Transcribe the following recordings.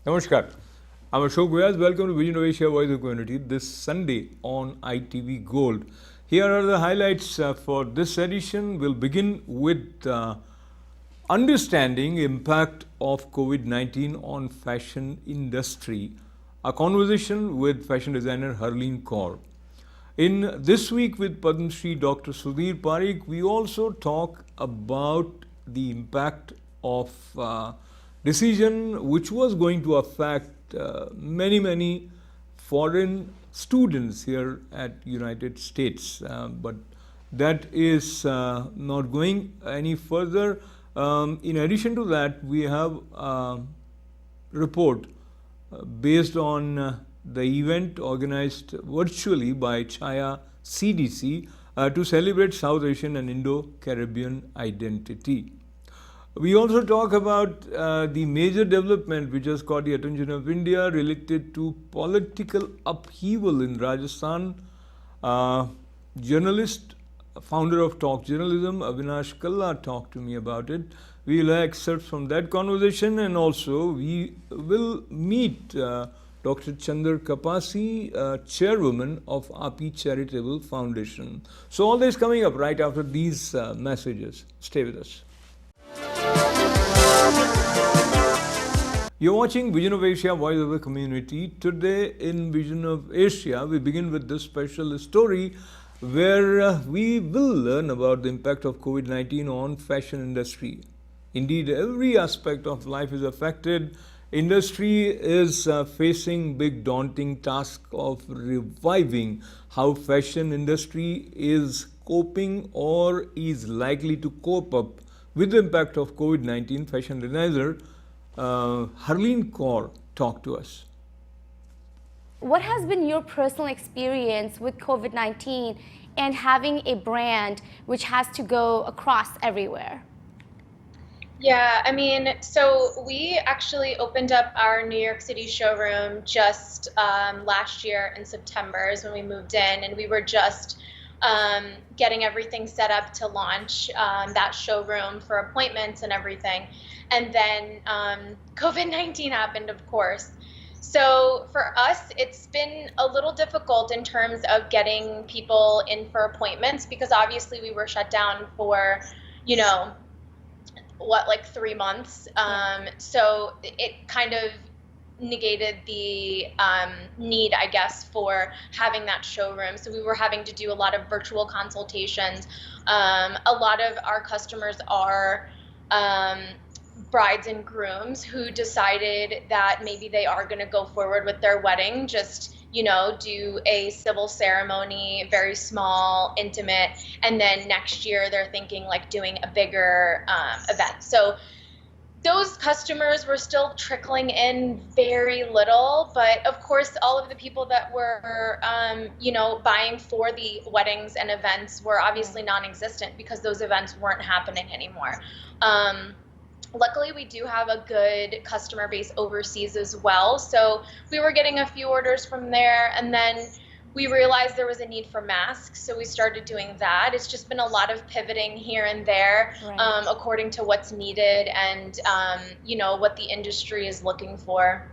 Namaskar. I'm Ashok Vyas. Welcome to Vision of Asia Voice of Community this Sunday on ITV Gold. Here are the highlights for this edition. We'll begin with understanding impact of COVID-19 on fashion industry. A conversation with fashion designer Harleen Kaur. In This Week with Padma Shri Dr. Sudhir Parikh, we also talk about the impact of decision which was going to affect many foreign students here at United States, but that is not going any further. In addition to that, we have a report based on the event organized virtually by Chhaya CDC to celebrate South Asian and Indo-Caribbean identity. We also talk about the major development which has caught the attention of India related to political upheaval in Rajasthan. Journalist, founder of Talk Journalism, Avinash Kalla talked to me about it. We will have excerpts from that conversation, and also we will meet Dr. Chander Kapasi, Chairwoman of AAPI Charitable Foundation. So all this coming up right after these messages. Stay with us. You're watching Vision of Asia, Voice of the Community. Today in Vision of Asia, we begin with this special story where we will learn about the impact of COVID-19 on fashion industry. Indeed, every aspect of life is affected. Industry is facing big daunting task of reviving how fashion industry is coping or is likely to cope up with the impact of COVID-19. Fashion designer Harleen Kaur talked to us. What has been your personal experience with COVID-19 and having a brand which has to go across everywhere? Yeah, I mean, so we actually opened up our New York City showroom just last year in September is when we moved in, and we were just getting everything set up to launch that showroom for appointments and everything. And then COVID-19 happened, of course. So for us, it's been a little difficult in terms of getting people in for appointments because obviously we were shut down for, like 3 months. So it kind of negated the need, I guess, for having that showroom. So we were having to do a lot of virtual consultations. A lot of our customers are brides and grooms who decided that maybe they are going to go forward with their wedding, just do a civil ceremony, very small, intimate, and then next year they're thinking like doing a bigger event. So those customers were still trickling in very little, but of course all of the people that were buying for the weddings and events were obviously non-existent because those events weren't happening anymore. Luckily, we do have a good customer base overseas as well. So we were getting a few orders from there, and then we realized there was a need for masks, so we started doing that. It's just been a lot of pivoting here and there, right, according to what's needed and what the industry is looking for.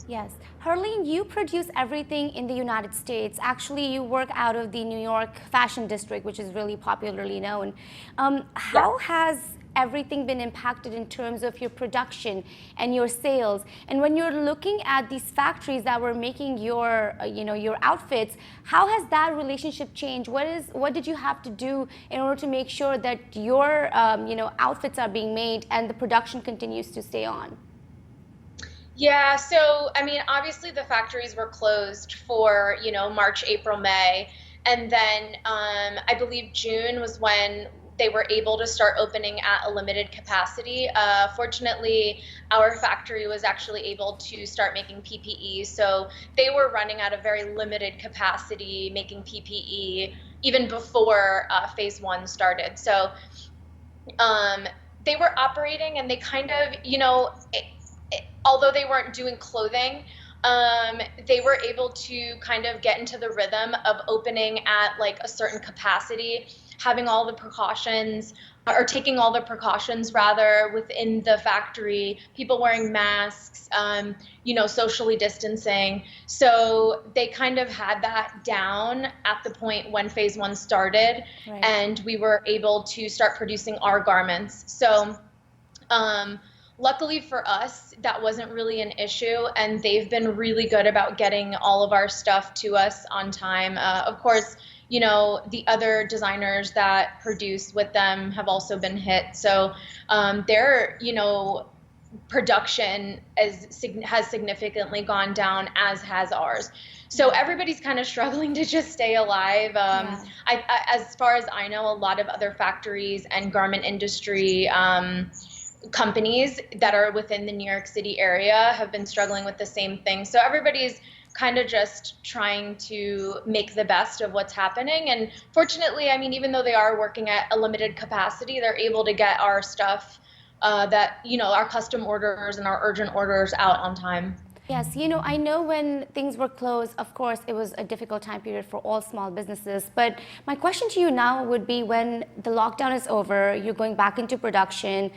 Yes. Harleen, you produce everything in the United States. Actually, you work out of the New York Fashion District, which is really popularly known. How has everything been impacted in terms of your production and your sales? And when you're looking at these factories that were making your outfits, how has that relationship changed? What did you have to do in order to make sure that your outfits are being made and the production continues to stay on? Yeah, so I mean, obviously the factories were closed for March, April, May, and then I believe June was when they were able to start opening at a limited capacity. Fortunately, our factory was actually able to start making PPE. So they were running at a very limited capacity, making PPE even before phase 1 started. So they were operating, and they kind of, although they weren't doing clothing, they were able to kind of get into the rhythm of opening at like a certain capacity. having all the precautions, or taking all the precautions rather within the factory, people wearing masks, socially distancing. So they kind of had that down at the point when phase one started, right. And we were able to start producing our garments. So luckily for us, that wasn't really an issue, and they've been really good about getting all of our stuff to us on time. Of course, the other designers that produce with them have also been hit. So their, production has significantly gone down, as has ours. So everybody's kind of struggling to just stay alive. As far as I know, a lot of other factories and garment industry companies that are within the New York City area have been struggling with the same thing. So everybody's kind of just trying to make the best of what's happening. And fortunately, I mean, even though they are working at a limited capacity, they're able to get our stuff our custom orders and our urgent orders out on time. Yes, I know when things were closed, of course, it was a difficult time period for all small businesses. But my question to you now would be, when the lockdown is over, you're going back into production,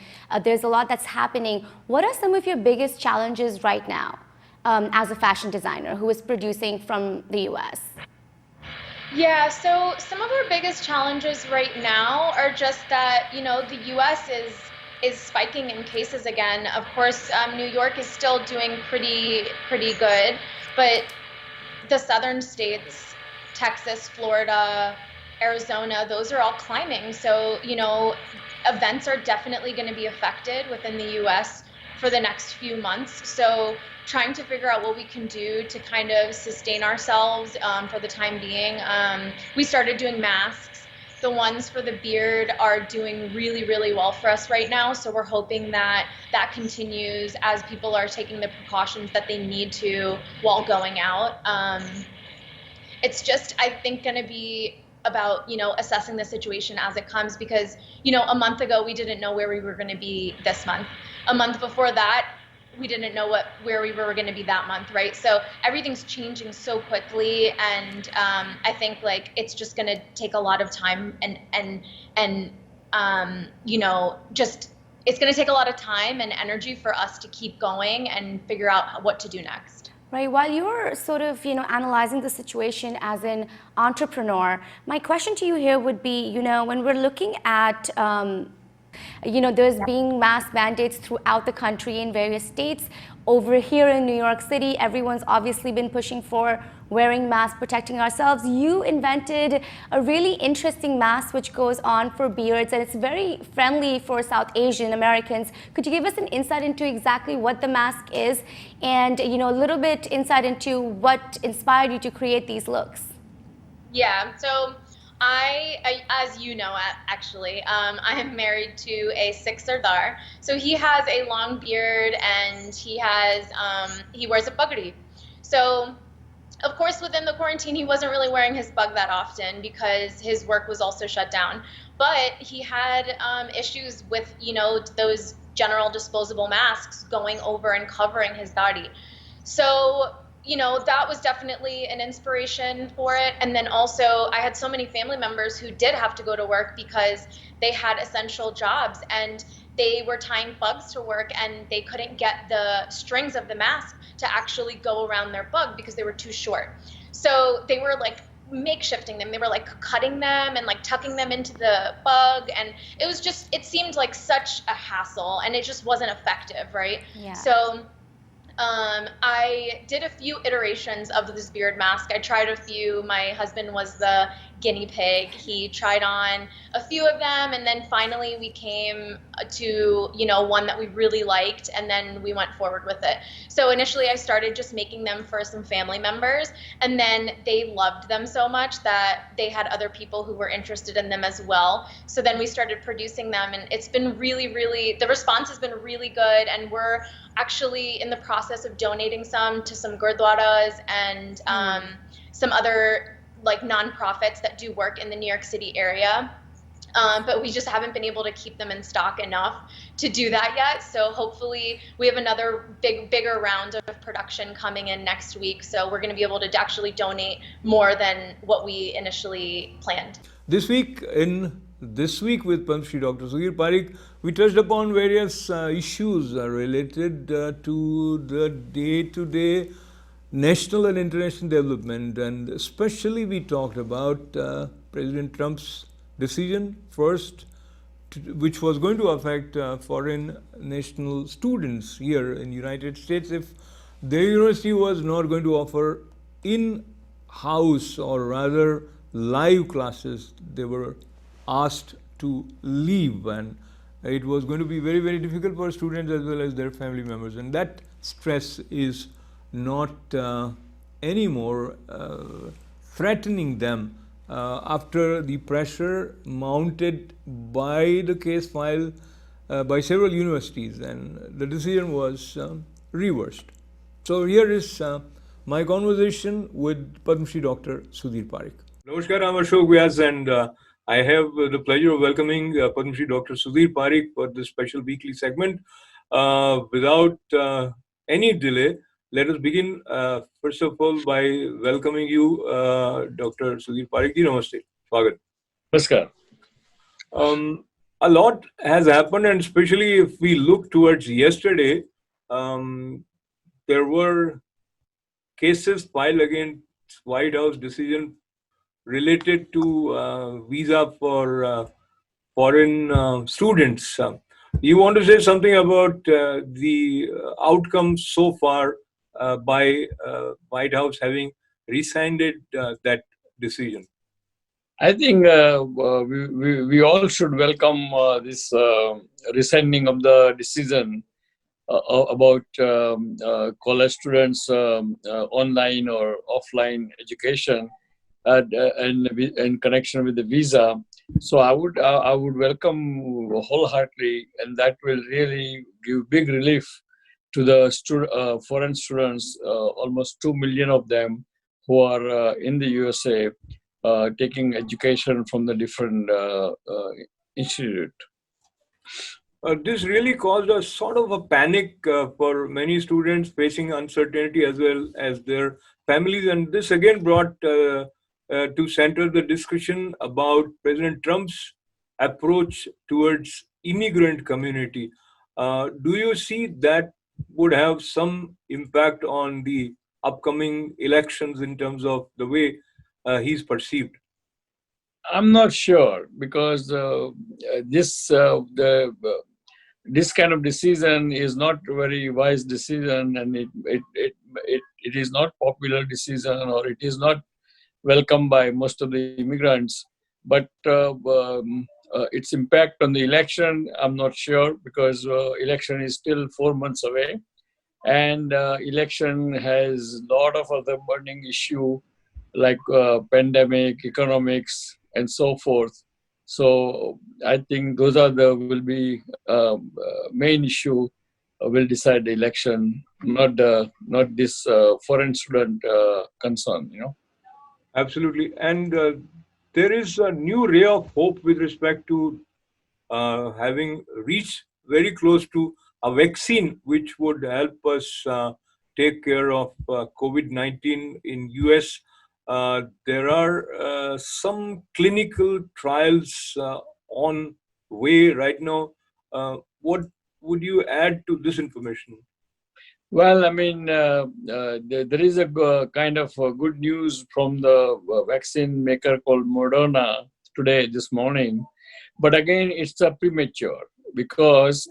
there's a lot that's happening. What are some of your biggest challenges right now as a fashion designer who is producing from the US? Yeah, so some of our biggest challenges right now are just that, the US is spiking in cases again. Of course, New York is still doing pretty good, but the southern states, Texas, Florida, Arizona, those are all climbing. So, events are definitely going to be affected within the US for the next few months. So trying to figure out what we can do to kind of sustain ourselves for the time being. We started doing masks. The ones for the beard are doing really, really well for us right now. So we're hoping that continues as people are taking the precautions that they need to while going out. It's just, I think, going to be about, assessing the situation as it comes, because, a month ago, we didn't know where we were going to be this month. A month before that, we didn't know where we were going to be that month, right? So everything's changing so quickly, and I think it's just going to take a lot of time, and it's going to take a lot of time and energy for us to keep going and figure out what to do next. Right. While you're sort of, analyzing the situation as an entrepreneur, my question to you here would be, when we're looking at there's being mask mandates throughout the country in various states. Over here in New York City, everyone's obviously been pushing for wearing masks, protecting ourselves. You invented a really interesting mask which goes on for beards, and it's very friendly for South Asian Americans. Could you give us an insight into exactly what the mask is, and a little bit insight into what inspired you to create these looks? Yeah, so I, as you know, actually, I am married to a Sikh Sardar. So he has a long beard, and he wears a pagdi. So, of course, within the quarantine, he wasn't really wearing his pug that often because his work was also shut down. But he had issues with, those general disposable masks going over and covering his dadi. So, that was definitely an inspiration for it. And then also, I had so many family members who did have to go to work because they had essential jobs, and they were tying bugs to work, and they couldn't get the strings of the mask to actually go around their bug because they were too short. So they were makeshifting them. They were cutting them and tucking them into the bug, and it seemed like such a hassle, and it just wasn't effective, right? Yeah. So I did a few iterations of this beard mask. I tried a few. My husband was the guinea pig. He tried on a few of them, and then finally we came to, one that we really liked, and then we went forward with it. So initially I started just making them for some family members, and then they loved them so much that they had other people who were interested in them as well. So then we started producing them, and it's been really, really, the response has been really good, and we're actually in the process of donating some to some gurdwaras and some other nonprofits that do work in the New York City area. But we just haven't been able to keep them in stock enough to do that yet. So hopefully we have another bigger round of production coming in next week. So we're going to be able to actually donate more than what we initially planned. This week with Padma Shri Dr. Sudhir Parikh, we touched upon various issues related to the day-to-day national and international development, and especially we talked about President Trump's decision first, which was going to affect foreign national students here in United States if their university was not going to offer in-house or rather live classes. They were asked to leave, and it was going to be very, very difficult for students as well as their family members, and that stress is not anymore threatening them after the pressure mounted by the case file by several universities, and the decision was reversed. So here is my conversation with Padma Shri Dr. Sudhir Parikh. Namaskar, I'm Ashok Vyas, and I have the pleasure of welcoming Padma Shri Dr. Sudhir Parikh for this special weekly segment. Without any delay, let us begin first of all by welcoming you, Dr. Sudhir Parikh. Namaste. Swagat. Namaskar. A lot has happened, and especially if we look towards yesterday, there were cases filed against White House decision related to visa for foreign students. You want to say something about the outcomes so far by White House having rescinded that decision? I think we all should welcome this rescinding of the decision about college students online or offline education and in connection with the visa. So I would welcome wholeheartedly, and that will really give big relief to the foreign students, almost 2 million of them who are in the USA taking education from the different institute. This really caused a sort of a panic for many students facing uncertainty as well as their families, and this again brought to center the discussion about President Trump's approach towards immigrant community. Do you see that would have some impact on the upcoming elections in terms of the way he's perceived? I'm not sure, because this kind of decision is not a very wise decision, and it is not popular decision, or it is not welcomed by most of the immigrants. But its impact on the election, I'm not sure, because election is still 4 months away, and election has a lot of other burning issue like pandemic, economics, and so forth. So I think those will be main issue will decide the election, not this foreign student concern. Absolutely, and there is a new ray of hope with respect to having reached very close to a vaccine which would help us take care of COVID-19 in US. There are some clinical trials on way right now. What would you add to this information? Well, I mean, there is a kind of good news from the vaccine maker called Moderna this morning. But again, it's a premature, because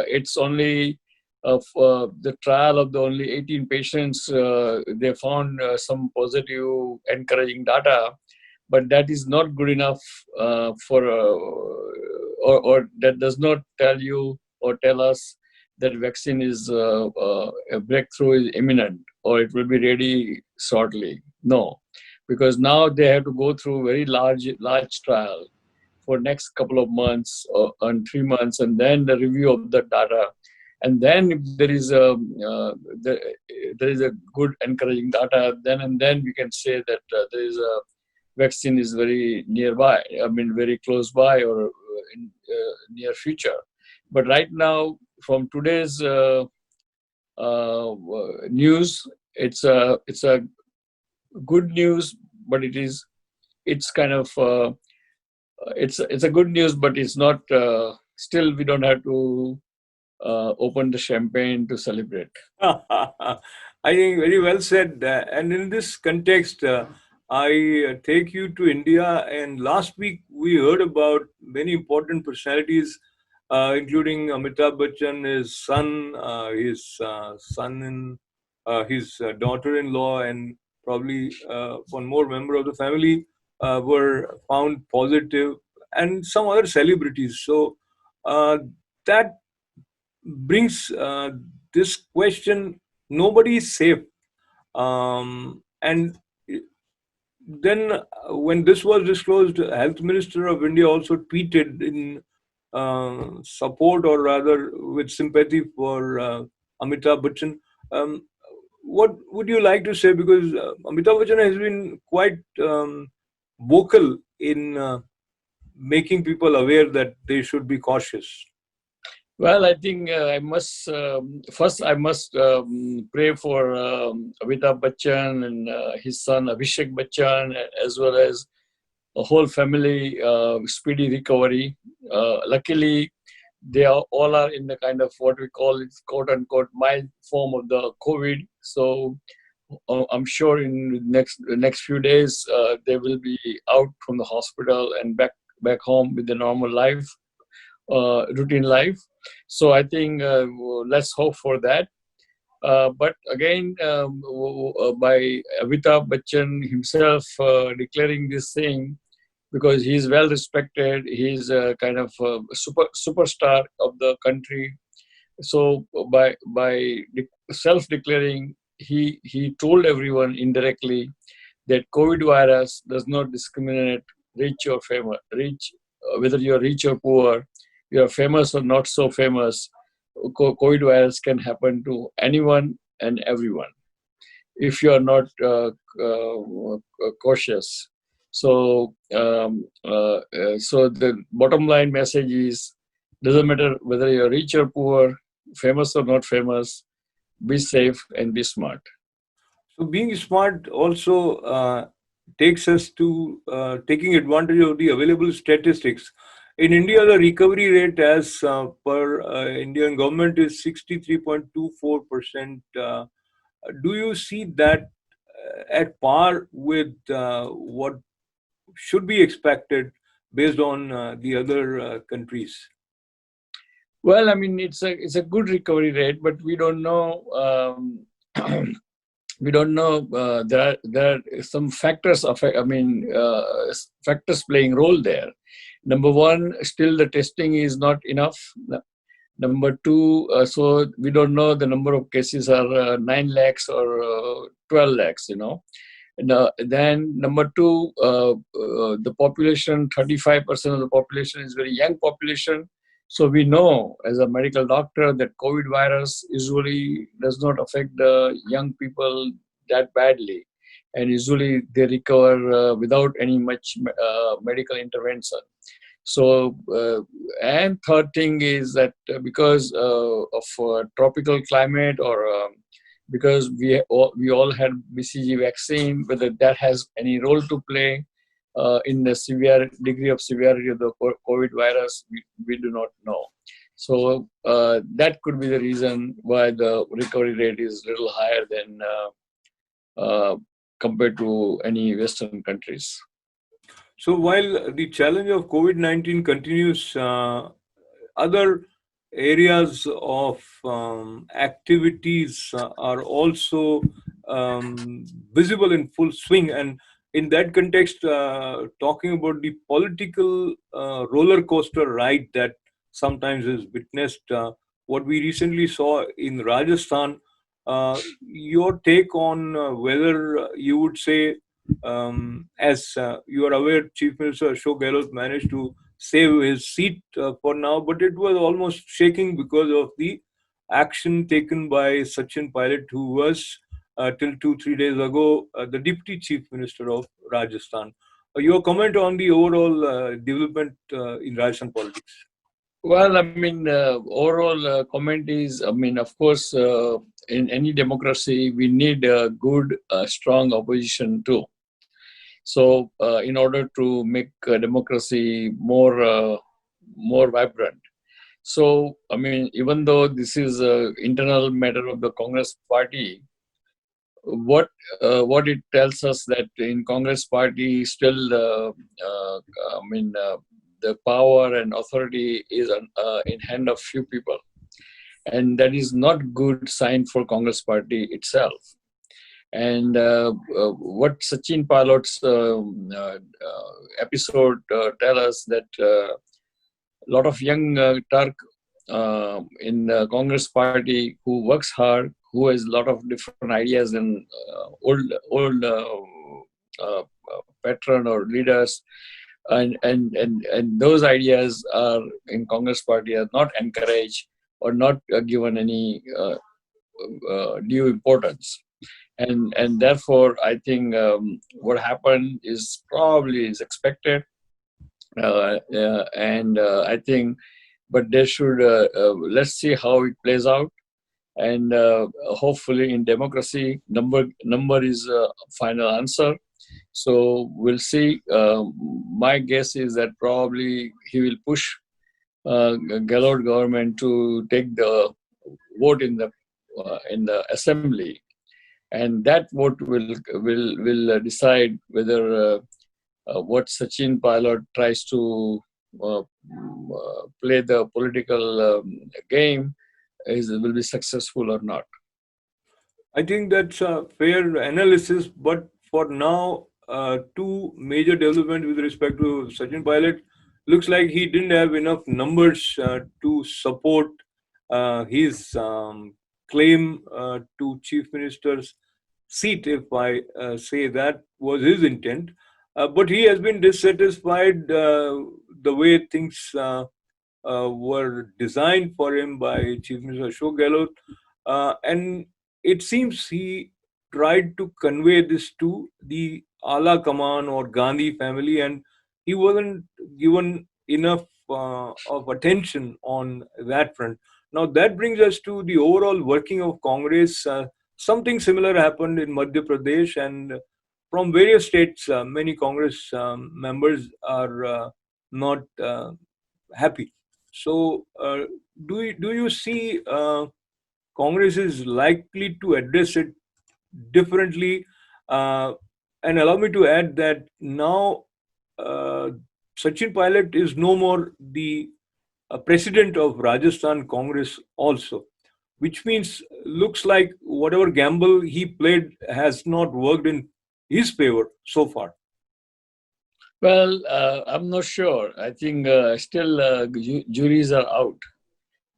it's only the trial of the only 18 patients. They found some positive, encouraging data, but that is not good enough or that does not tell you or tell us that vaccine is a breakthrough is imminent, or it will be ready shortly. No, because now they have to go through very large trial for next couple of months and 3 months, and then the review of the data, and then if there is a good encouraging data, then we can say that there is vaccine is very nearby. I mean, very close by or in near future. But right now, from today's news, it's a good news, but it's kind of it's a good news, but it's not. Still, we don't have to open the champagne to celebrate. I think very well said. And in this context, I take you to India. And last week we heard about many important personalities, including Amitabh Bachchan, his daughter-in-law, and probably one more member of the family were found positive, and some other celebrities. So that brings this question: nobody is safe. And then when this was disclosed, Health Minister of India also tweeted in support, or rather with sympathy for Amitabh Bachchan. Um, what would you like to say? Because Amitabh Bachchan has been quite vocal in making people aware that they should be cautious. Well, I think I must first I must pray for Amitabh Bachchan and his son Abhishek Bachchan, as well as the whole family speedy recovery. Luckily, they all are in the kind of what we call it, quote unquote, mild form of the COVID. So I'm sure in the next few days they will be out from the hospital and back home with the normal life, routine life. So I think let's hope for that. But again, by Amitabh Bachchan himself declaring this thing, because he's well respected, he's a kind of superstar of the country. So by self-declaring, he told everyone indirectly that COVID virus does not discriminate rich or famous, whether you're rich or poor, you're famous or not so famous. COVID virus can happen to anyone and everyone if you are not cautious. So, so the bottom line message is: doesn't matter whether you're rich or poor, famous or not famous, be safe and be smart. So being smart also takes us to taking advantage of the available statistics. In India, the recovery rate as per Indian government is 63.24%. Do you see that at par with what should be expected based on the other countries? Well, I mean, it's a good recovery rate, but we don't know. We don't know. There are some factors affect. I mean, factors playing role there. Number one, still the testing is not enough. Number two, so we don't know the number of cases are 9 lakhs or 12 lakhs. And, then number two, the population, 35% of the population is very young population. So we know as a medical doctor that COVID virus usually does not affect the young people that badly. And usually they recover without any much medical intervention. So, and third thing is that because of tropical climate, or because we all had BCG vaccine, whether that has any role to play in the severe degree of severity of the COVID virus, we do not know. So that could be the reason why the recovery rate is a little higher than compared to any Western countries. So while the challenge of COVID-19 continues, other areas of activities are also visible in full swing. And in that context, talking about the political roller coaster ride that sometimes is witnessed, what we recently saw in Rajasthan, your take on whether you would say, as you are aware, Chief Minister Ashok Gehlot managed to save his seat for now, but it was almost shaking because of the action taken by Sachin Pilot, who was till 2-3 days ago the Deputy Chief Minister of Rajasthan. Your comment on the overall development in Rajasthan politics. Well, I mean, overall comment is, I mean, of course, in any democracy, we need a good, strong opposition too. So, in order to make democracy more vibrant. So, I mean, even though this is an internal matter of the Congress party, what it tells us that in Congress party still, I mean, the power and authority is in hand of few people, and that is not good sign for Congress party itself. And what Sachin Pilot's episode tell us that a lot of young Turk in the Congress party who works hard, who has a lot of different ideas and old veteran or leaders, and those ideas are in Congress party are not encouraged or not given any due importance. And therefore, I think what happened is probably is expected, and I think, but they should let's see how it plays out, and hopefully in democracy, number is a final answer. So we'll see. My guess is that probably he will push Gehlot government to take the vote in the assembly, and that vote will decide whether what Sachin Pilot tries to play the political game will be successful or not. I think that's a fair analysis, but for now, two major developments with respect to Sachin Pilot. Looks like he didn't have enough numbers to support his claim to chief minister's seat, if I say that was his intent. But he has been dissatisfied the way things were designed for him by Chief Minister Ashok Gehlot. And it seems he tried to convey this to the Ala Kaman or Gandhi family, and he wasn't given enough of attention on that front. Now, that brings us to the overall working of Congress. Something similar happened in Madhya Pradesh, and from various states, many Congress members are not happy. So, do you see Congress is likely to address it differently? And allow me to add that now Sachin Pilot is no more the president of Rajasthan Congress also, which means looks like whatever gamble he played has not worked in his favor so far. Well, I'm not sure. I think still juries are out,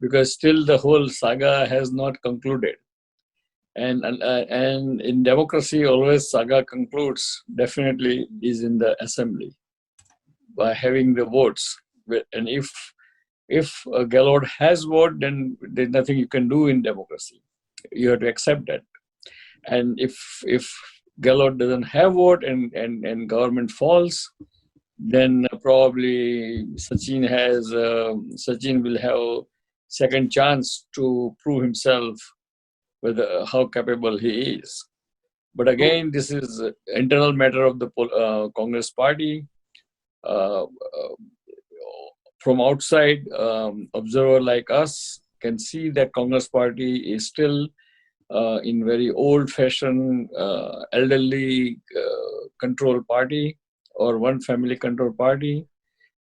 because still the whole saga has not concluded. And in democracy, always saga concludes definitely is in the assembly by having the votes. And if Gehlot has vote, then there's nothing you can do in democracy. You have to accept that. And if Gehlot doesn't have vote and government falls, then probably Sachin will have second chance to prove himself whether how capable he is. But again, this is internal matter of the Congress party. From outside, observer like us can see that Congress party is still in very old-fashioned, elderly control party or one family control party,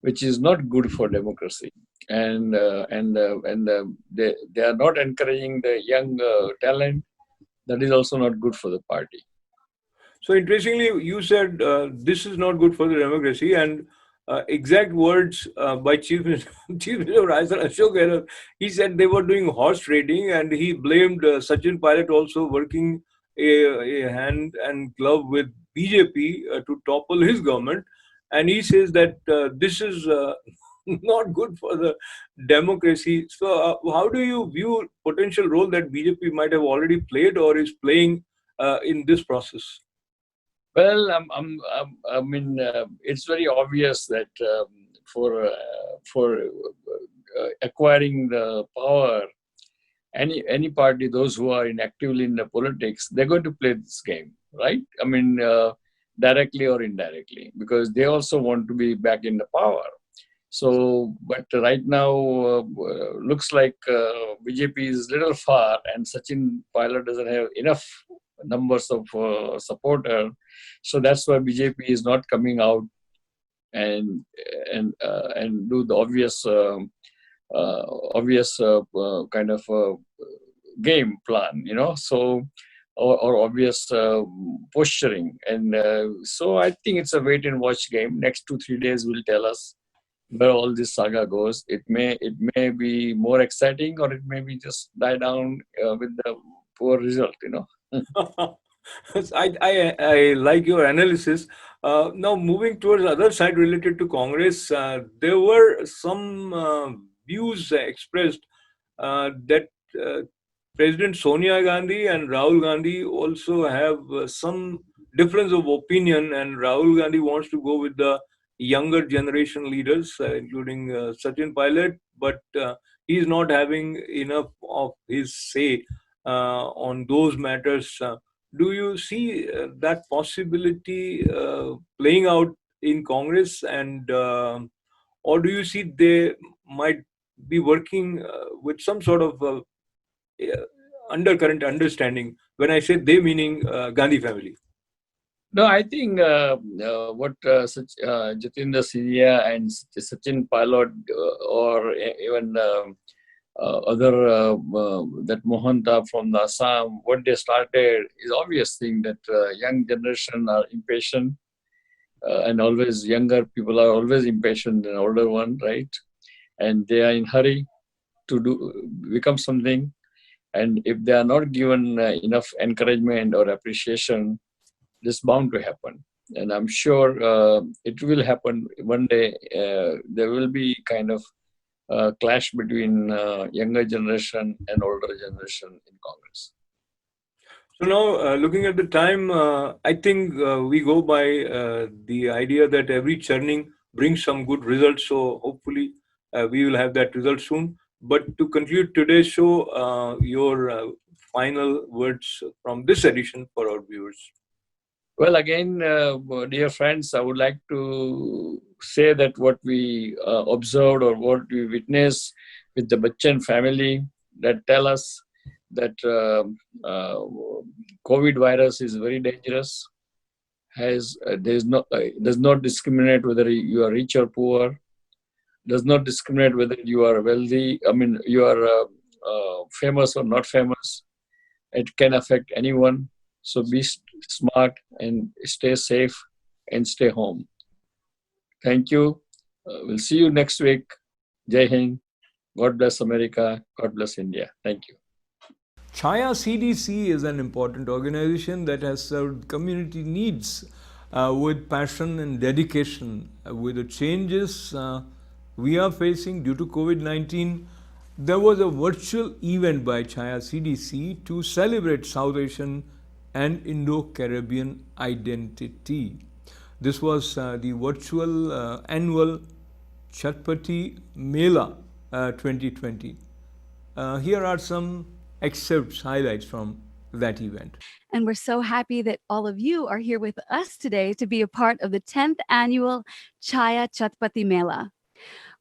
which is not good for democracy. And they are not encouraging the young talent. That is also not good for the party. So interestingly, you said this is not good for the democracy, and exact words by Chief Minister of Rajasthan, Ashok Gehlot. He said they were doing horse trading, and he blamed Sachin Pilot also working a hand and glove with BJP to topple his government. And he says that this is not good for the democracy. So, how do you view potential role that BJP might have already played or is playing in this process? Well, I mean, it's very obvious that for acquiring the power, any party, those who are actively in the politics, they're going to play this game, right? I mean, directly or indirectly, because they also want to be back in the power. So, but right now, looks like BJP is little far, and Sachin Pilot doesn't have enough numbers of supporter. So that's why BJP is not coming out and and do the obvious kind of game plan, so or obvious posturing, and so I think it's a wait and watch game. Next 2-3 days will tell us where all this saga goes. It may be more exciting, or it may be just die down with the poor result. I like your analysis. Now, moving towards the other side related to Congress, there were some views expressed that President Sonia Gandhi and Rahul Gandhi also have some difference of opinion, and Rahul Gandhi wants to go with the younger generation leaders, including Sachin Pilot, but he is not having enough of his say on those matters. Do you see that possibility playing out in Congress, and or do you see they might be working with some sort of undercurrent understanding? When I say they, meaning Gandhi family. No, I think what Jatinder Singh and Sachin Pilot or even other that Mohanta from the Assam, what they started is obvious thing that young generation are impatient, and always younger people are always impatient than older one, right? And they are in hurry to become something, and if they are not given enough encouragement or appreciation, this bound to happen. And I'm sure it will happen one day. There will be kind of clash between younger generation and older generation in Congress. So now, looking at the time, I think we go by the idea that every churning brings some good results. So hopefully, we will have that result soon. But to conclude today's show, your final words from this edition for our viewers. Well, again, dear friends, I would like to say that what we observed or what we witnessed with the Bachchan family, that tell us that COVID virus is very dangerous. Does not discriminate whether you are rich or poor. Does not discriminate whether you are wealthy. I mean, you are famous or not famous. It can affect anyone. So be smart and stay safe and stay home. Thank you. We'll see you next week. Jai Hind. God bless America. God bless India. Thank you. Chhaya CDC is an important organization that has served community needs with passion and dedication. With the changes we are facing due to COVID-19, there was a virtual event by Chhaya CDC to celebrate South Asian and Indo-Caribbean identity. This was the virtual annual Chatpati Mela 2020. Here are some excerpts, highlights from that event. And we're so happy that all of you are here with us today to be a part of the 10th annual Chhaya Chatpati Mela.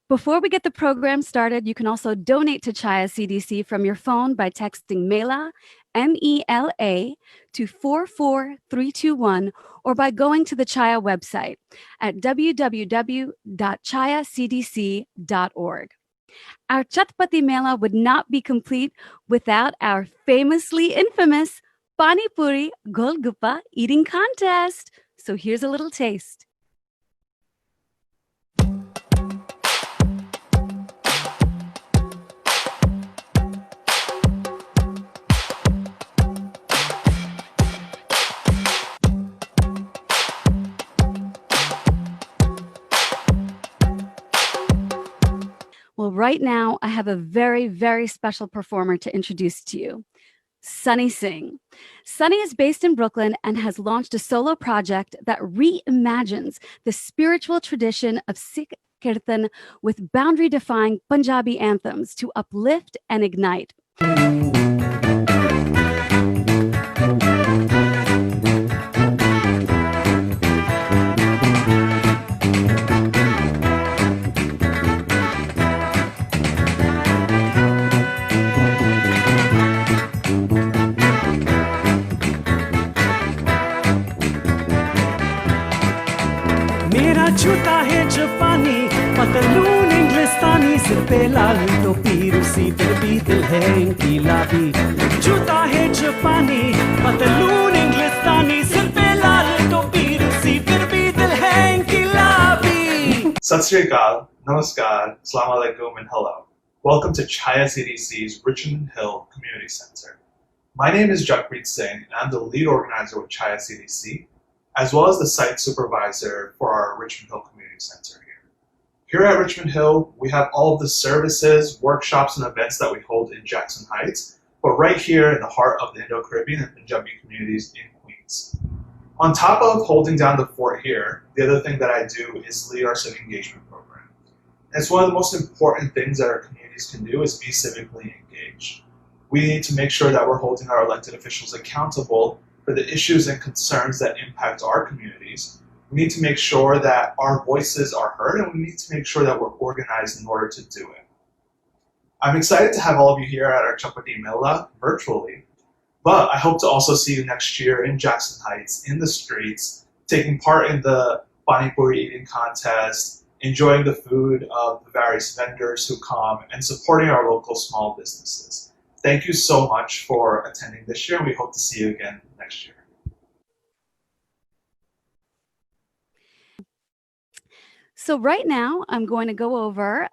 Before we get the program started, you can also donate to Chhaya CDC from your phone by texting Mela, MELA, to 44321, or by going to the Chhaya website at www.chhayacdc.org. Our Chatpati Mela would not be complete without our famously infamous Pani Puri Golgappa eating contest. So here's a little taste. Well, right now, I have a very, very special performer to introduce to you. Sunny Singh. Sunny is based in Brooklyn and has launched a solo project that reimagines the spiritual tradition of Sikh Kirtan with boundary-defying Punjabi anthems to uplift and ignite. छूता है जापानी पतलून इंग्लिस्तानी सिर पे लाल टोपी रूसी फिर भी दिल है इनकीलाबी छूता है जापानी पतलून इंग्लिस्तानी सिर पे लाल टोपी रूसी फिर भी दिल है इनकीलाबी Sat Sri Akal, Namaskar, Assalamu Alaikum and hello. Welcome to Chhaya CDC's Richmond Hill Community Center. My name is Jakpreet Singh and I'm the lead organizer with Chhaya CDC, as well as the site supervisor for our Richmond Hill Community Center here. Here at Richmond Hill, we have all of the services, workshops, and events that we hold in Jackson Heights, but right here in the heart of the Indo-Caribbean and Punjabi communities in Queens. On top of holding down the fort here, the other thing that I do is lead our civic engagement program. And it's one of the most important things that our communities can do is be civically engaged. We need to make sure that we're holding our elected officials accountable for the issues and concerns that impact our communities. We need to make sure that our voices are heard, and we need to make sure that we're organized in order to do it. I'm excited to have all of you here at our Chhatpati Mela virtually, but I hope to also see you next year in Jackson Heights, in the streets, taking part in the Pani Puri eating contest, enjoying the food of the various vendors who come, and supporting our local small businesses. Thank you so much for attending this year, and we hope to see you again next year. So right now, I'm going to go over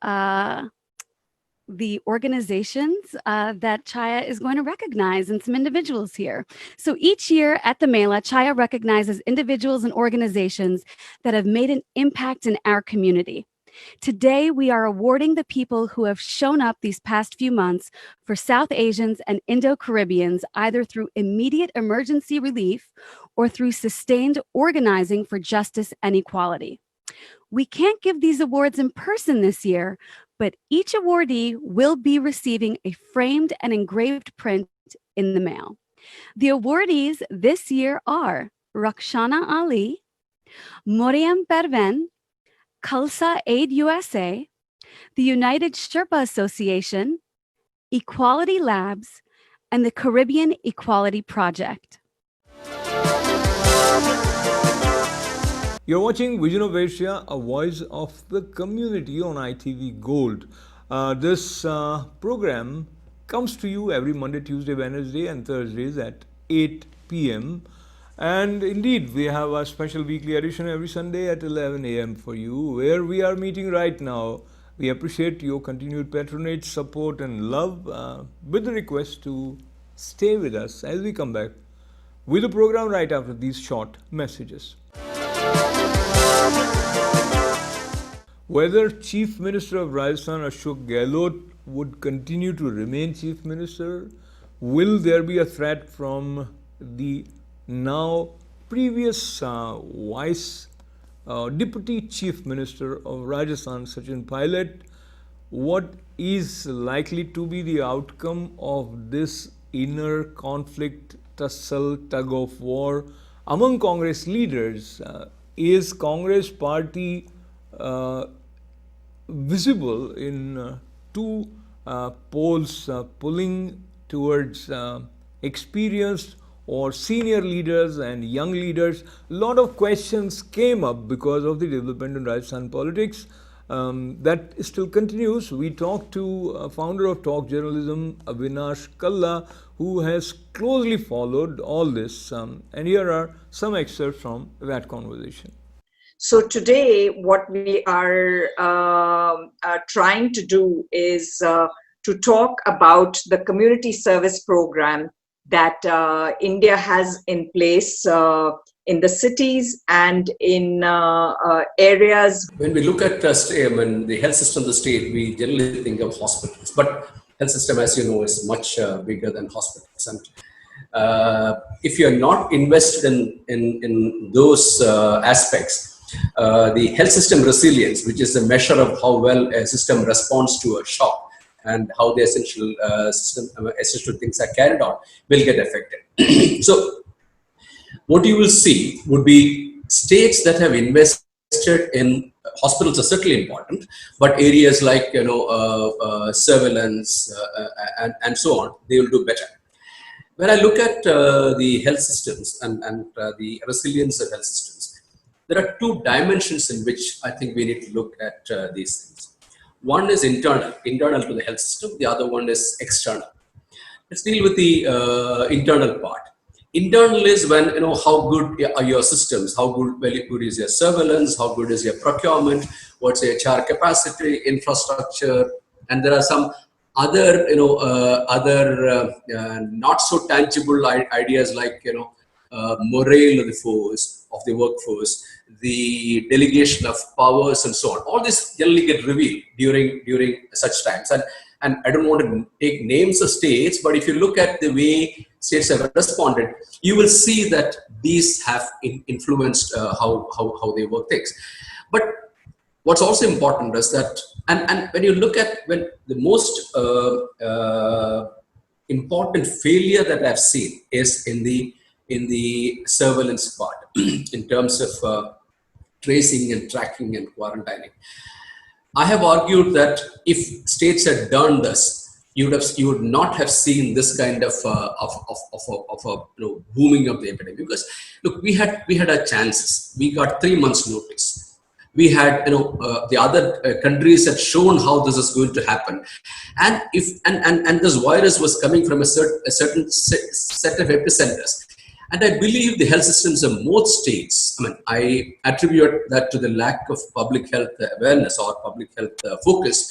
the organizations that Chhaya is going to recognize and some individuals here. So each year at the Mela, Chhaya recognizes individuals and organizations that have made an impact in our community. Today, we are awarding the people who have shown up these past few months for South Asians and Indo-Caribbeans, either through immediate emergency relief or through sustained organizing for justice and equality. We can't give these awards in person this year, but each awardee will be receiving a framed and engraved print in the mail. The awardees this year are Rakshana Ali, Moriam Perven, Khalsa Aid USA, the United Sherpa Association, Equality Labs, and the Caribbean Equality Project. You're watching Vision of Asia, a voice of the community on ITV Gold. This program comes to you every Monday, Tuesday, Wednesday and Thursdays at 8 p.m. And indeed, we have a special weekly edition every Sunday at 11 a.m. for you, where we are meeting right now. We appreciate your continued patronage, support and love, with the request to stay with us as we come back with the program right after these short messages. Whether Chief Minister of Rajasthan Ashok Gehlot would continue to remain Chief Minister, will there be a threat from the now previous Deputy Chief Minister of Rajasthan, Sachin Pilot? What is likely to be the outcome of this inner conflict, tussle, tug of war among Congress leaders? Is Congress party visible in two poles pulling towards experienced or senior leaders and young leaders? A lot of questions came up because of the development in Rajasthan politics. That still continues. We talked to founder of Talk Journalism, Avinash Kalla, who has closely followed all this. And here are some excerpts from that conversation. So today, what we are trying to do is to talk about the community service program that India has in place in the cities and in areas. When we look at the health system of the state, we generally think of hospitals. But health system, as you know, is much bigger than hospitals. And if you're not invested in those aspects, the health system resilience, which is a measure of how well a system responds to a shock and how the essential things are carried on, will get affected. So what you will see would be states that have invested in hospitals are certainly important, but areas like surveillance and so on, they will do better. When I look at the health systems and the resilience of health systems, there are two dimensions in which I think we need to look at these things. One is internal to the health system. The other one is external. Let's deal with the internal part. Internal is when, how good are your systems, how good is your surveillance, how good is your procurement, what's your HR capacity, infrastructure, and there are some other, not so tangible ideas like, morale of the workforce, the delegation of powers and so on. All this generally get revealed during such times. And I don't want to take names of states, but if you look at the way states have responded, you will see that these have influenced how they work things. But what's also important is that, and when you look at when the most important failure that I've seen is in the surveillance part, in terms of tracing and tracking and quarantining. I have argued that if states had done this, you would not have seen this kind of booming of the epidemic. Because look, we had our chances. We got 3 months notice. We had the other countries had shown how this is going to happen, and and this virus was coming from a certain set of epicenters. And I believe the health systems of most states, I attribute that to the lack of public health awareness or public health focus.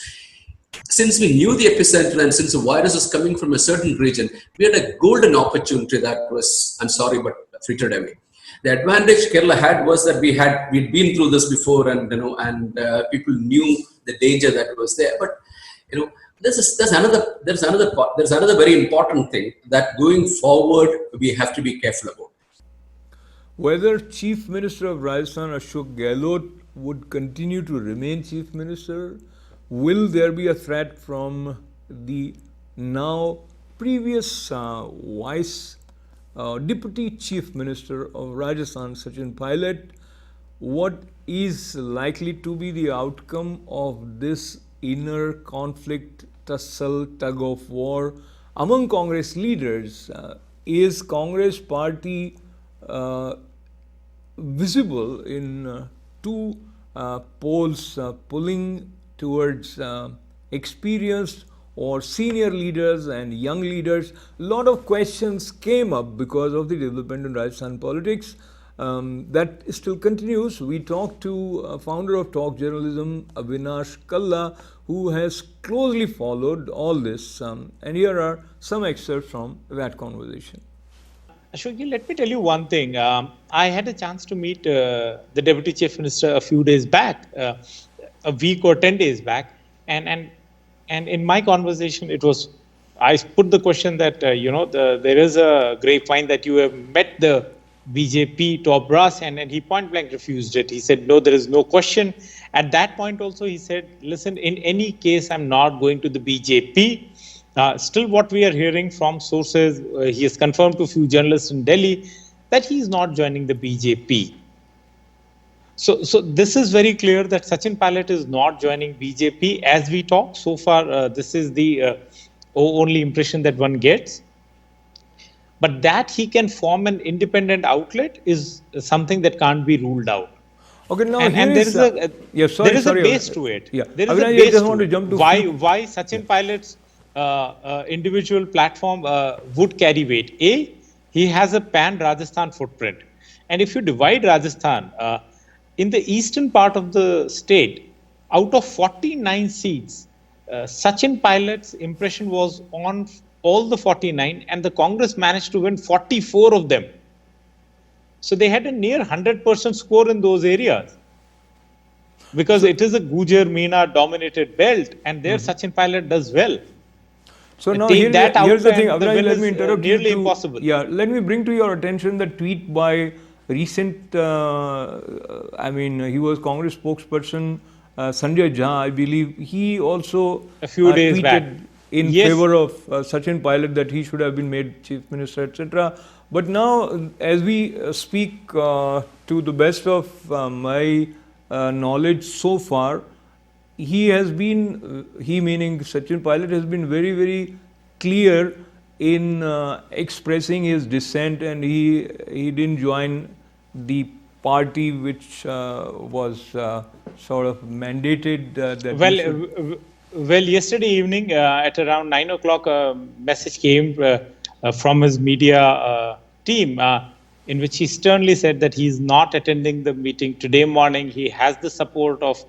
Since we knew the epicenter and since the virus was coming from a certain region, we had a golden opportunity that was, I'm sorry, but frittered away. The advantage Kerala had was that we'd been through this before, and people knew the danger that was there. But there's another very important thing that going forward we have to be careful about. Whether Chief Minister of Rajasthan Ashok Gehlot would continue to remain Chief Minister, will there be a threat from the now previous Deputy Chief Minister of Rajasthan, Sachin Pilot? What is likely to be the outcome of this inner conflict, tussle, tug of war among Congress leaders? Is Congress party visible in two poles pulling towards experienced or senior leaders and young leaders? A lot of questions came up because of the development in Rajasthan politics. That still continues. We talked to founder of Talk Journalism, Avinash, Kalla, who has closely followed all this. And here are some excerpts from that conversation. Ashokji, let me tell you one thing. I had a chance to meet the Deputy Chief Minister a few days back, a week or 10 days back. And in my conversation, I put the question that, there is a grapevine that you have met the BJP top brass, and he point blank refused it. He said, no, there is no question. At that point also, he said, listen, in any case, I'm not going to the BJP. Still what we are hearing from sources, he has confirmed to a few journalists in Delhi that he is not joining the BJP. So this is very clear that Sachin Pilot is not joining BJP as we talk. So far, this is the only impression that one gets. But that he can form an independent outlet is something that can't be ruled out. Okay, now and there is a base to it. Yeah. There is a base to it. Why Sachin Pilot's individual platform would carry weight? He has a pan-Rajasthan footprint. And if you divide Rajasthan, in the eastern part of the state, out of 49 seats, Sachin Pilot's impression was on all the 49, and the Congress managed to win 44 of them. So they had a near 100% score in those areas. Because it is a Gujar Meena dominated belt, and there Sachin Pilot does well. So now take that out, here's the thing, and the Avinash, win let me is interrupt you. nearly impossible. Yeah, let me bring to your attention the tweet by recent, he was Congress spokesperson Sanjay Jha, I believe. He also A few days tweeted back. in Yes. favor of Sachin Pilot, that he should have been made chief minister, etc. But now, as we speak, to the best of my knowledge so far, he has been, he meaning Sachin Pilot, has been very, very clear in expressing his dissent, and he didn't join the party which was sort of mandated that Well, he should. well, yesterday evening at around 9 o'clock, a message came from his media team in which he sternly said that he is not attending the meeting. Today morning, he has the support of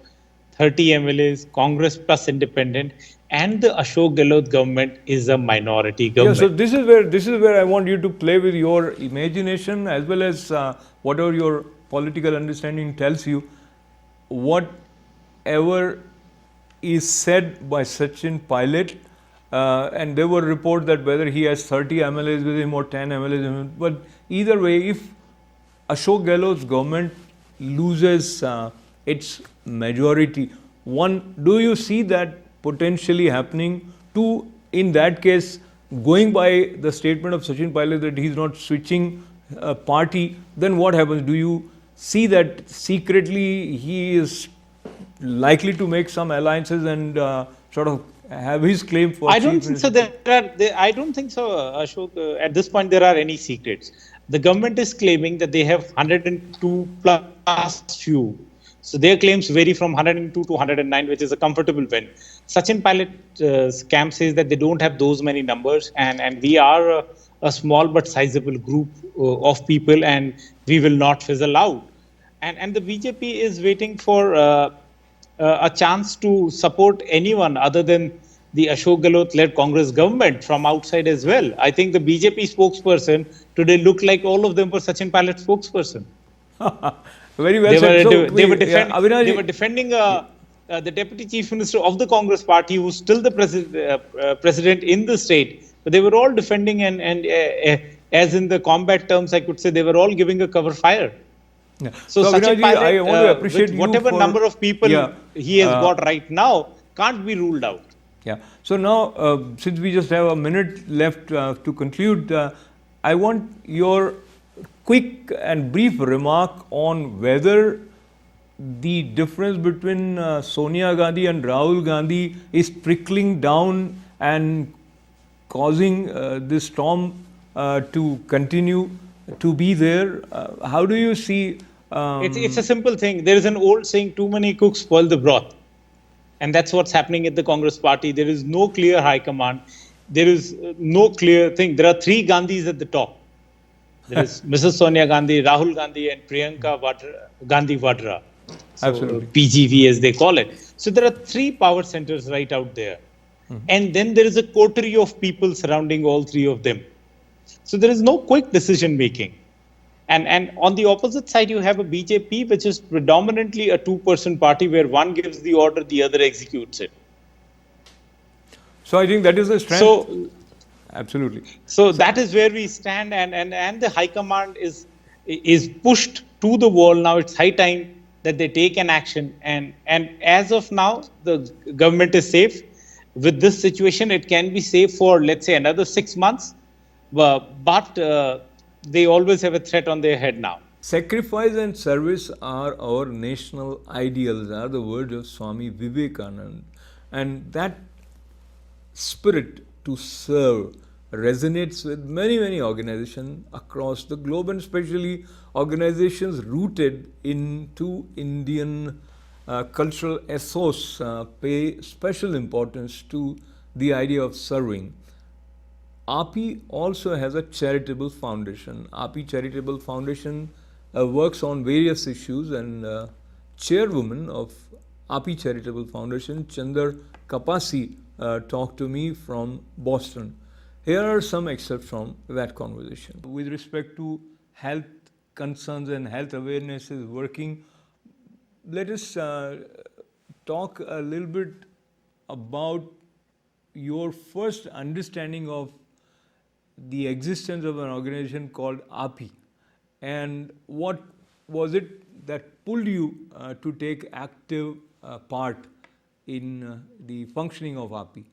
30 MLAs, Congress plus independent, and the Ashok Gehlot government is a minority government. Yeah, so this is where I want you to play with your imagination as well as whatever your political understanding tells you. Whatever is said by Sachin Pilot, and there were reports that whether he has 30 MLAs with him or 10 MLAs with him, but either way, if Ashok Gehlot's government loses its majority, do you see that potentially happening? Two, in that case, going by the statement of Sachin Pilot that he's not switching party, then what happens? Do you see that secretly he is likely to make some alliances and sort of have his claim for I don't think so. I don't think so, Ashok. At this point, there are any secrets. The government is claiming that they have 102 plus few. So their claims vary from 102 to 109, which is a comfortable win. Sachin Pilot's camp says that they don't have those many numbers, and we are a small but sizable group of people, and we will not fizzle out. And the BJP is waiting for a chance to support anyone other than the Ashok Gehlot-led Congress government from outside as well. I think the BJP spokesperson today looked like all of them were Sachin Pilot spokesperson. Very well said. They were defending the deputy chief minister of the Congress party, who's still the president in the state. But they were all defending, and as in the combat terms, I could say they were all giving a cover fire. Yeah. So Sachin Pilot, I want to appreciate with whatever number of people he has got right now, can't be ruled out. Yeah. So now, since we just have a minute left to conclude, I want your quick and brief remark on whether the difference between Sonia Gandhi and Rahul Gandhi is trickling down and causing this storm to continue to be there. How do you see? It's a simple thing. There is an old saying, too many cooks spoil the broth. And that's what's happening at the Congress party. There is no clear high command. There is no clear thing. There are three Gandhis at the top. There is Mrs. Sonia Gandhi, Rahul Gandhi, and Priyanka Gandhi Vadra. So, absolutely. PGV as they call it. So there are three power centers right out there. And then there is a coterie of people surrounding all three of them. So there is no quick decision making. And on the opposite side, you have a BJP, which is predominantly a two-person party where one gives the order, the other executes it. So I think that is the strength. So, absolutely. So that is where we stand, and the high command is pushed to the wall now. It's high time that they take an action. And as of now, the government is safe. With this situation, it can be safe for, let's say, another 6 months. But they always have a threat on their head now. Sacrifice and service are our national ideals, are the words of Swami Vivekananda. And that spirit to serve resonates with many, many organizations across the globe, and especially organizations rooted into Indian cultural ethos pay special importance to the idea of serving. AAPI also has a charitable foundation. AAPI Charitable Foundation works on various issues, and Chairwoman of AAPI Charitable Foundation, Chander Kapasi, talked to me from Boston. Here are some excerpts from that conversation. With respect to health concerns and health awareness is working, let us talk a little bit about your first understanding of the existence of an organization called AAPI, and what was it that pulled you to take active part in the functioning of AAPI?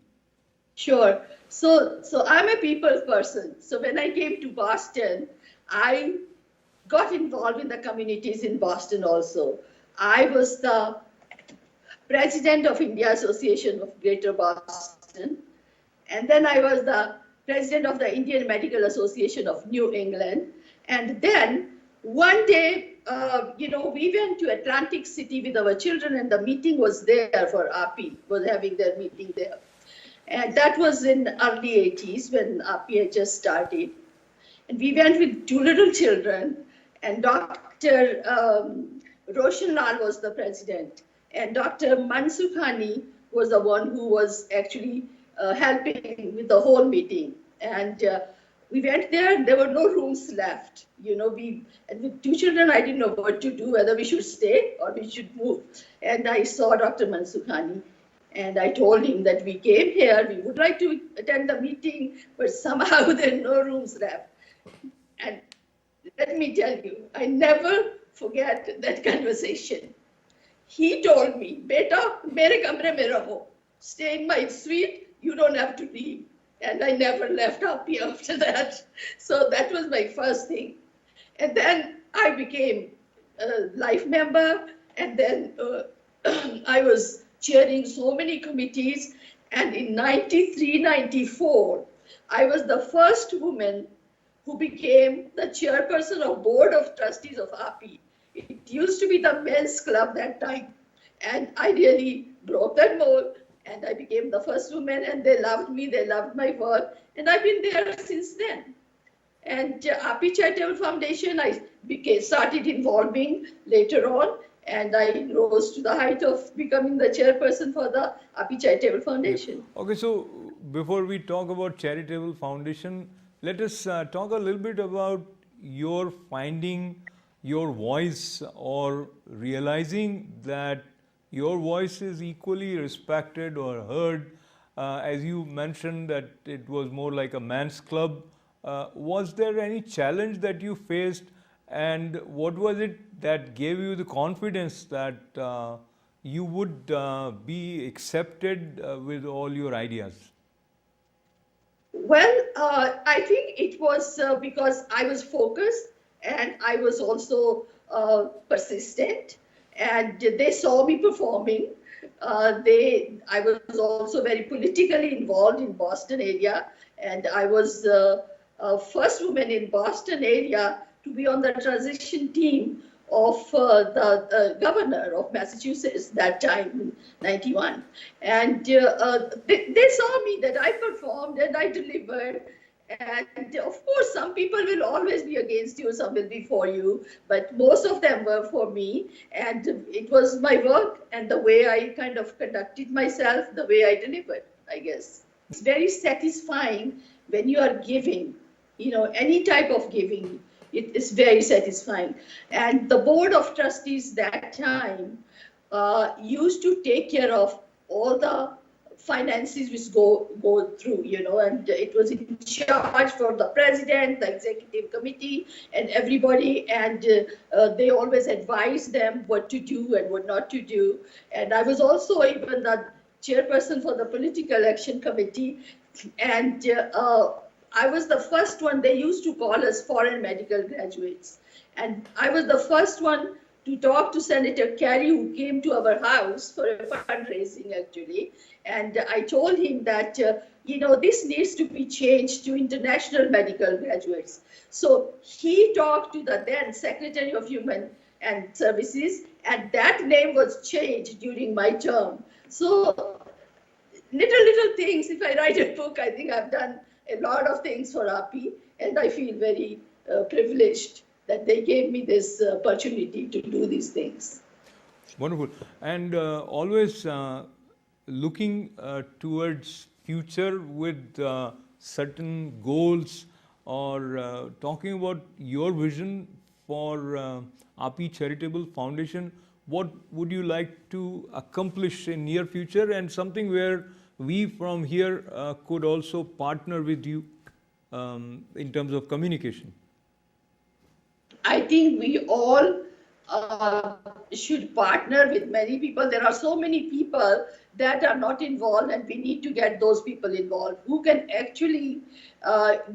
Sure. So I'm a people's person. So when I came to Boston, I got involved in the communities in Boston also. I was the president of India Association of Greater Boston, and then I was the president of the Indian Medical Association of New England. And then one day, we went to Atlantic City with our children, and the meeting was there for AAPI, was having their meeting there. And that was in early 80s when AAPI had just started. And we went with two little children, and Dr. Roshan Lal was the president. And Dr. Mansukhani was the one who was actually helping with the whole meeting. And we went there, and there were no rooms left. And with two children, I didn't know what to do, whether we should stay or we should move. And I saw Dr. Mansukhani, and I told him that we came here, we would like to attend the meeting, but somehow there are no rooms left. And let me tell you, I never forget that conversation. He told me, "Beta, mere kamre mein raho. Stay in my suite, you don't have to leave." And I never left AAPI after that. So that was my first thing. And then I became a life member, and then I was chairing so many committees. And in 93, 94, I was the first woman who became the chairperson of Board of Trustees of AAPI. It used to be the men's club that time. And I really broke that mold, and I became the first woman, and they loved me, they loved my work, and I've been there since then. And AAPI Charitable Foundation, I started involving later on, and I rose to the height of becoming the chairperson for the AAPI Charitable Foundation. Okay, so before we talk about Charitable Foundation, let us talk a little bit about your finding your voice, or realizing that your voice is equally respected or heard. As you mentioned that it was more like a man's club. Was there any challenge that you faced, and what was it that gave you the confidence that you would be accepted with all your ideas? Well, I think it was because I was focused, and I was also persistent, and they saw me performing. I was also very politically involved in Boston area, and I was the first woman in Boston area to be on the transition team of the governor of Massachusetts that time in 91. And they saw me that I performed and I delivered. And of course, some people will always be against you, some will be for you, but most of them were for me. And it was my work and the way I kind of conducted myself, the way I delivered, I guess. It's very satisfying when you are giving, any type of giving. It is very satisfying. And the Board of Trustees that time used to take care of all the finances which go through, and it was in charge for the president, the executive committee, and everybody, and they always advised them what to do and what not to do. And I was also even the chairperson for the political action committee, and I was the first one. They used to call us foreign medical graduates, and I was the first one to talk to Senator Kerry, who came to our house for a fundraising actually. And I told him that, this needs to be changed to international medical graduates. So he talked to the then Secretary of Human and Services, and that name was changed during my term. So little things. If I write a book, I think I've done a lot of things for AAPI, and I feel very privileged that they gave me this opportunity to do these things. Wonderful. And always looking towards future with certain goals, or talking about your vision for AAPI Charitable Foundation, what would you like to accomplish in near future, and something where we from here could also partner with you in terms of communication? I think we all should partner with many people. There are so many people that are not involved, and we need to get those people involved who can actually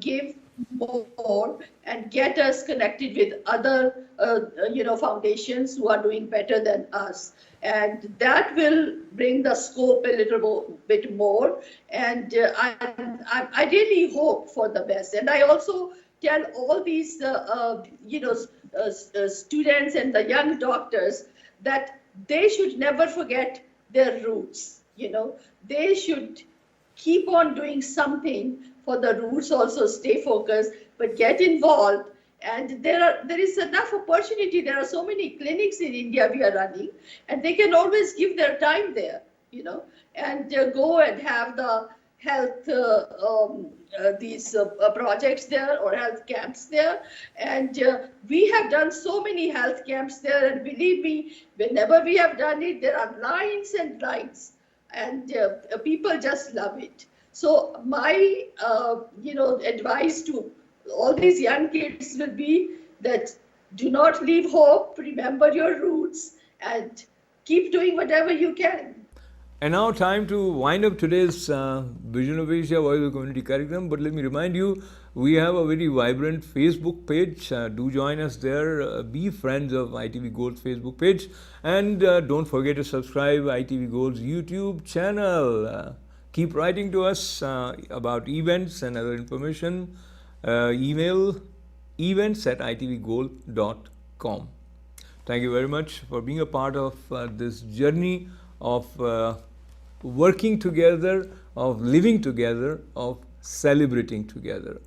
give more and get us connected with other foundations who are doing better than us, and that will bring the scope a little bit more. And I really hope for the best. And I also tell all these students and the young doctors that they should never forget their roots. They should keep on doing something for the roots, also stay focused, but get involved. And there is enough opportunity. There are so many clinics in India we are running, and they can always give their time there, and go and have the health projects there or health camps there. And we have done so many health camps there, and believe me, whenever we have done it, there are lines and lines, and people just love it. So my advice to all these young kids will be that do not leave hope, remember your roots, and keep doing whatever you can. And now time to wind up today's Vision of Asia Voice of Community Curriculum. But let me remind you, we have a very vibrant Facebook page. Do join us there. Be friends of ITV Gold's Facebook page. And don't forget to subscribe ITV Gold's YouTube channel. Keep writing to us about events and other information. Email events@itvgold.com. Thank you very much for being a part of this journey of working together, of living together, of celebrating together.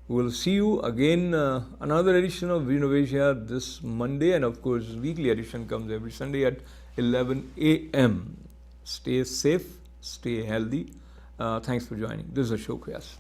We'll see you again, another edition of Vision of Asia this Monday, and of course weekly edition comes every Sunday at 11 a.m. Stay safe, stay healthy. Thanks for joining. This is Ashok Vyas.